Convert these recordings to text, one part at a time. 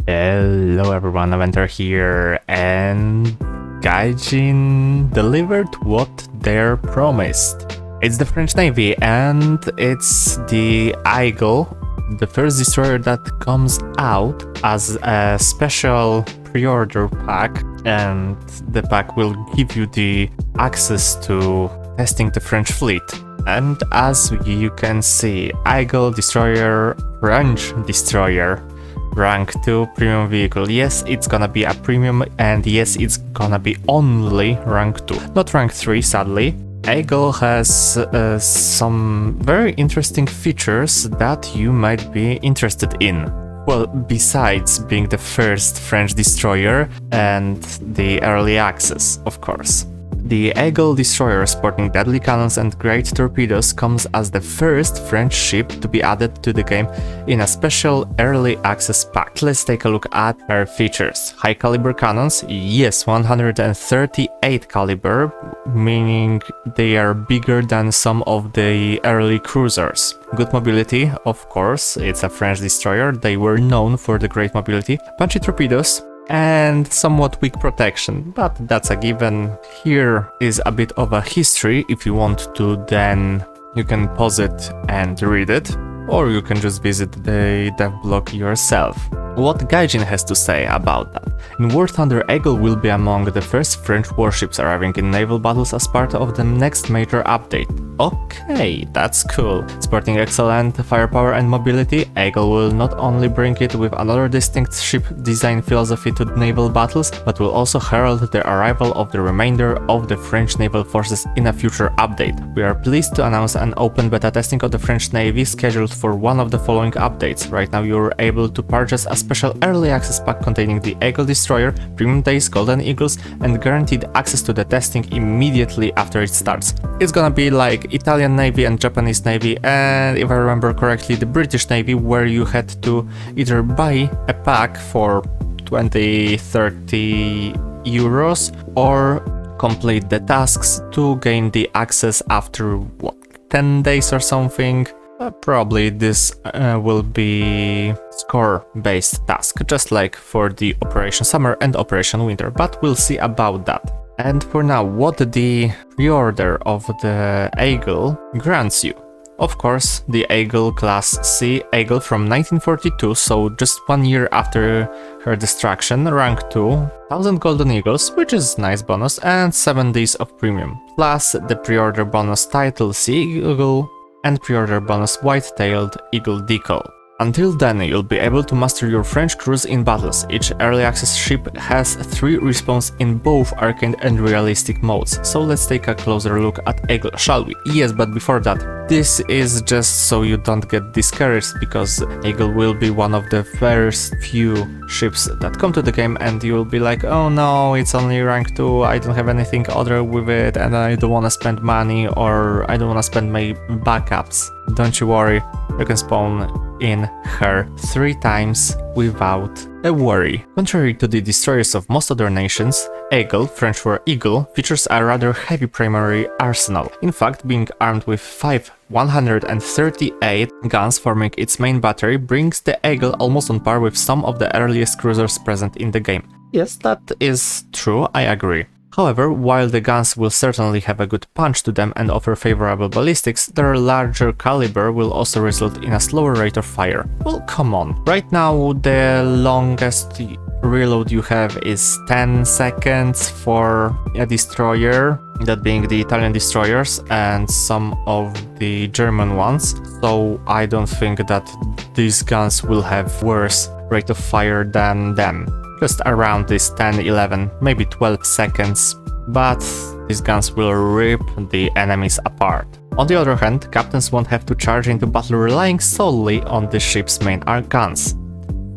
Hello everyone, Aventer here, and Gaijin delivered what they're promised. It's the French Navy and it's the Aigle, the first destroyer that comes out as a special pre-order pack, and the pack will give you the access to testing the French fleet. And as you can see, Aigle destroyer, French destroyer, rank 2 premium vehicle. Yes, it's gonna be a premium, and yes, it's gonna be only rank 2, not rank 3 sadly. Aigle has some very interesting features that you might be interested in. Well, besides being the first French destroyer and the early access, of course. The Aigle destroyer sporting deadly cannons and great torpedoes comes as the first French ship to be added to the game in a special early access pack. Let's take a look at her features. High caliber cannons, yes, 138 caliber, meaning they are bigger than some of the early cruisers. Good mobility, of course, it's a French destroyer, they were known for the great mobility. Punchy torpedoes, and somewhat weak protection, but that's a given. Here is a bit of a history. If you want to, then you can pause it and read it, or you can just visit the devblog yourself. What Gaijin has to say about that. In War Thunder, Aigle will be among the first French warships arriving in naval battles as part of the next major update. Okay, that's cool. Sporting excellent firepower and mobility, Aigle will not only bring it with another distinct ship design philosophy to naval battles, but will also herald the arrival of the remainder of the French naval forces in a future update. We are pleased to announce an open beta testing of the French Navy scheduled for one of the following updates. Right now you're able to purchase a special early access pack containing the Aigle destroyer, premium days, golden eagles, and guaranteed access to the testing immediately after it starts. It's gonna be like Italian Navy and Japanese Navy, and if I remember correctly, the British Navy, where you had to either buy a pack for 20-30 euros or complete the tasks to gain the access after, what, 10 days or something. Probably this will be score-based task, just like for the Operation Summer and Operation Winter, but we'll see about that. And for now, what the pre-order of the Aigle grants you. Of course, the Aigle Class C Aigle from 1942, so just 1 year after her destruction, rank 2, 1000 golden eagles, which is nice bonus, and 7 days of premium, plus the pre-order bonus Title C Eagle and pre-order bonus White-tailed Eagle decal. Until then, you'll be able to master your French crews in battles. Each early access ship has 3 respawns in both arcade and realistic modes. So let's take a closer look at Aigle, shall we? Yes, but before that, this is just so you don't get discouraged, because Aigle will be one of the first few ships that come to the game and you'll be like, oh no, it's only rank 2, I don't have anything other with it, and I don't want to spend money, or I don't want to spend my backups. Don't you worry, you can spawn in her 3 times without a worry. Contrary to the destroyers of most other nations, Aigle, French for Eagle, features a rather heavy primary arsenal. In fact, being armed with 5 138 guns forming its main battery brings the Aigle almost on par with some of the earliest cruisers present in the game. Yes, that is true, I agree. However, while the guns will certainly have a good punch to them and offer favorable ballistics, their larger caliber will also result in a slower rate of fire. Well, come on. Right now, the longest reload you have is 10 seconds for a destroyer, that being the Italian destroyers and some of the German ones, so I don't think that these guns will have worse rate of fire than them. Just around this 10, 11, maybe 12 seconds, but these guns will rip the enemies apart. On the other hand, captains won't have to charge into battle relying solely on the ship's main guns.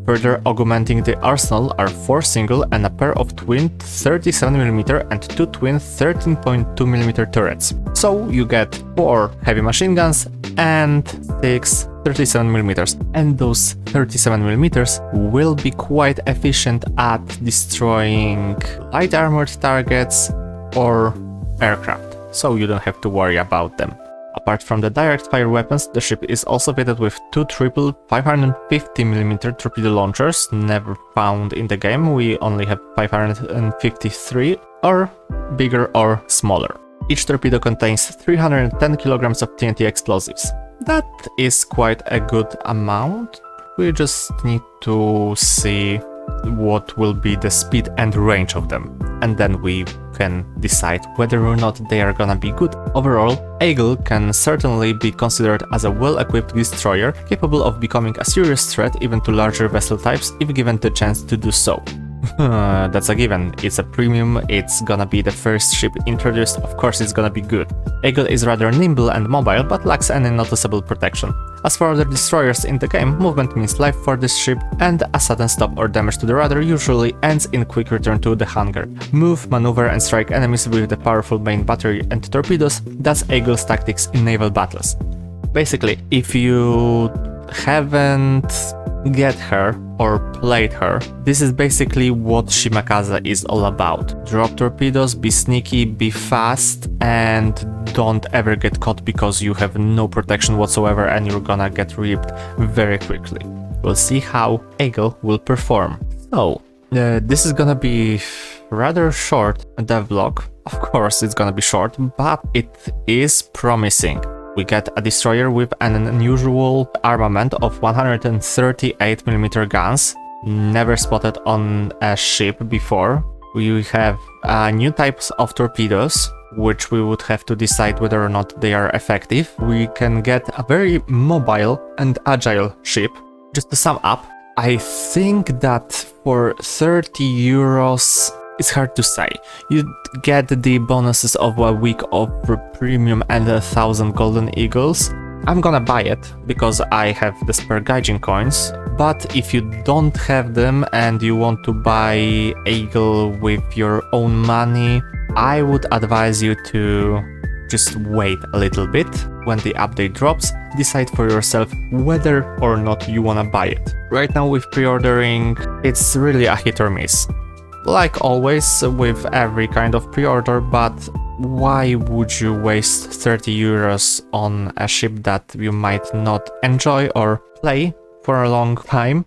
Further augmenting the arsenal are 4 single and a pair of twin 37mm and 2 twin 13.2mm turrets. So you get 4 heavy machine guns and 6 37mm, and those 37mm will be quite efficient at destroying light armored targets or aircraft, so you don't have to worry about them. Apart from the direct fire weapons, the ship is also fitted with 2 triple 550mm torpedo launchers, never found in the game. We only have 553, or bigger or smaller. Each torpedo contains 310 kilograms of TNT explosives. That is quite a good amount. We just need to see what will be the speed and range of them, and then we can decide whether or not they are gonna be good. Overall, Aigle can certainly be considered as a well-equipped destroyer, capable of becoming a serious threat even to larger vessel types if given the chance to do so. That's a given. It's a premium, it's gonna be the first ship introduced, of course it's gonna be good. Aigle is rather nimble and mobile, but lacks any noticeable protection. As for other destroyers in the game, movement means life for this ship, and a sudden stop or damage to the rudder usually ends in quick return to the hangar. Move, maneuver and strike enemies with the powerful main battery and torpedoes, that's Aigle's tactics in naval battles. Basically, if you haven't get her or played her, this is basically what Shimakaze is all about. Drop torpedoes, be sneaky, be fast, and don't ever get caught because you have no protection whatsoever and you're gonna get ripped very quickly. We'll see how Aigle will perform. So, this is gonna be rather short devlog. Of course it's gonna be short, but it is promising. We get a destroyer with an unusual armament of 138mm guns, never spotted on a ship before. We have new types of torpedoes, which we would have to decide whether or not they are effective. We can get a very mobile and agile ship. Just to sum up, I think that for 30 euros, it's hard to say. You get the bonuses of a week of premium and 1,000 golden eagles. I'm gonna buy it because I have the spare gaijin coins, but if you don't have them and you want to buy Aigle with your own money, I would advise you to just wait a little bit. When the update drops, decide for yourself whether or not you wanna buy it. Right now with pre-ordering, it's really a hit or miss. Like always with every kind of pre-order, but why would you waste 30 euros on a ship that you might not enjoy or play for a long time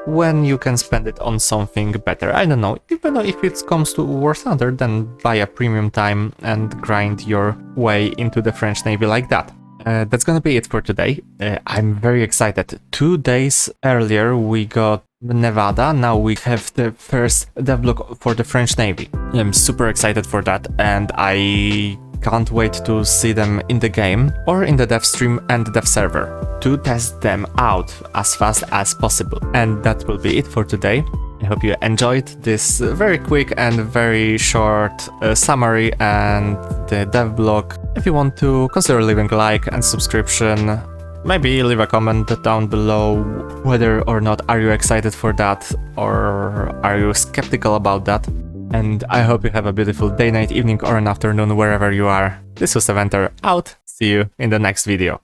when you can spend it on something better? I don't know, even though if it comes to War Thunder, then buy a premium time and grind your way into the French Navy like that. That's gonna be it for today. I'm very excited. 2 days earlier we got Nevada, now we have the first devlog for the French Navy. I'm super excited for that and I can't wait to see them in the game or in the dev stream and dev server to test them out as fast as possible. And that will be it for today. I hope you enjoyed this very quick and very short summary and the devblog. If you want to, consider leaving a like and subscription. Maybe leave a comment down below whether or not are you excited for that or are you skeptical about that. And I hope you have a beautiful day, night, evening or an afternoon wherever you are. This was Aventer out. See you in the next video.